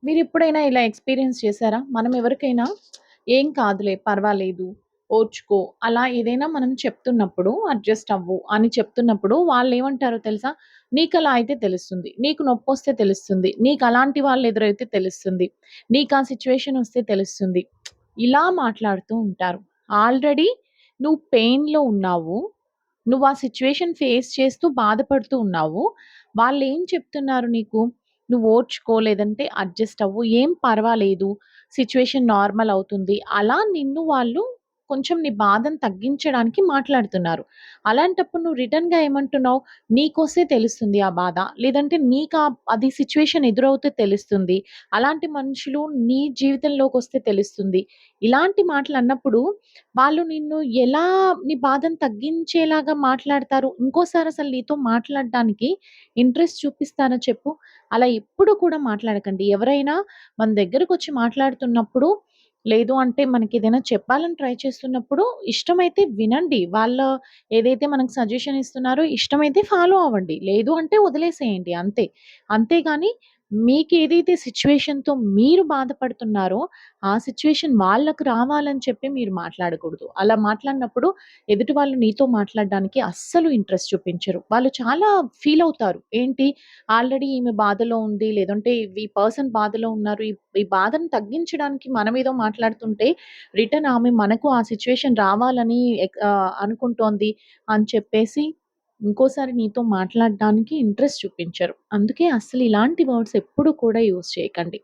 మీరెప్పుడైనా ఇలా ఎక్స్‌పీరియన్స్ చేసారా? మనం ఎవరికైనా "ఏం కాదులే, పర్వాలేదు, ఓర్చుకో" అలా ఏదైనా మనం చెప్తున్నప్పుడు "అడ్జస్ట్ అవ్వు" అని చెప్తున్నప్పుడు వాళ్ళేమంటారో తెలుసా? "నీకలా అయితే తెలుస్తుంది. నీకు నొప్పొస్తే తెలుస్తుంది. నీకలాంటి వాళ్ళు ఎదురైతే తెలుస్తుంది. నీకా సిట్యుయేషన్ ఒస్తే తెలుస్తుంది." ఇలా మాట్లాడుతూ ఉంటారు. ఆల్రెడీ నువ్వు పెయిన్‌లో ఉన్నావు. నువ్వు ఆ సిట్యుయేషన్ ఫేస్ చేస్తూ బాధపడుతూ ఉన్నావు. వాళ్ళేం చెప్తున్నారు నీకు? నువ్వు ఓర్చుకో, లేదంటే అడ్జస్ట్ అవ్వు, ఏం పర్వాలేదు, సిట్యుయేషన్ నార్మల్ అవుతుంది. అలా నిన్ను వాళ్ళు కొంచెం నీ బాధను తగ్గించడానికి మాట్లాడుతున్నారు. అలాంటప్పుడు నువ్వు రిటర్న్‌గా ఏమంటున్నావు? నీకొస్తే తెలుస్తుంది ఆ బాధ. లేదంటే అది సిట్యుయేషన్ ఎదురవుతే తెలుస్తుంది. అలాంటి మనుషులు నీ జీవితంలోకొస్తే తెలుస్తుంది. ఇలాంటి మాటలన్నప్పుడు వాళ్ళు నిన్ను ఎలా నీ బాధను తగ్గించేలాగా మాట్లాడతారు? ఇంకోసారసలు నీతో మాట్లాడడానికి ఇంట్రెస్ట్ చూపిస్తారా చెప్పు? అలా ఎప్పుడు కూడా మాట్లాడకండి. ఎవరైనా మన దగ్గరకొచ్చి మాట్లాడుతున్నప్పుడు, లేదు అంటే మనకేదైనా చెప్పాలని ట్రై చేస్తున్నప్పుడు ఇష్టమైతే వినండి. ఏదైతే మనకు సజెషన్ ఇస్తున్నారో ఇష్టమైతే ఫాలో అవ్వండి. లేదు అంటే వదిలేసేయండి అంతే. అంతేగాని మీకేదైతే సిట్యుయేషన్‌తో మీరు బాధపడుతున్నారో ఆ సిట్యుయేషన్ వాళ్ళకి రావాలని చెప్పి మీరు మాట్లాడకూడదు. అలా మాట్లాడినప్పుడు ఎదుటి వాళ్ళు నీతో మాట్లాడడానికి అస్సలు ఇంట్రెస్ట్ చూపించరు. వాళ్ళు చాలా ఫీల్ అవుతారు. ఏంటి, ఆల్రెడీ ఈమె బాధలో ఉంది. లేదంటే ఈ పర్సన్ బాధలో ఉన్నారు. ఈ బాధను తగ్గించడానికి మనమేదో మాట్లాడుతుంటే రిటర్న్ ఆమె మనకు ఆ సిట్యుయేషన్ రావాలని అనుకుంటోంది అని చెప్పేసి ఇంకోసారి నీతో మాట్లాడడానికి ఇంట్రెస్ట్ చూపించరు. అందుకే అస్సలు ఇలాంటి వర్డ్స్ ఎప్పుడు కూడా యూజ్ చేయకండి.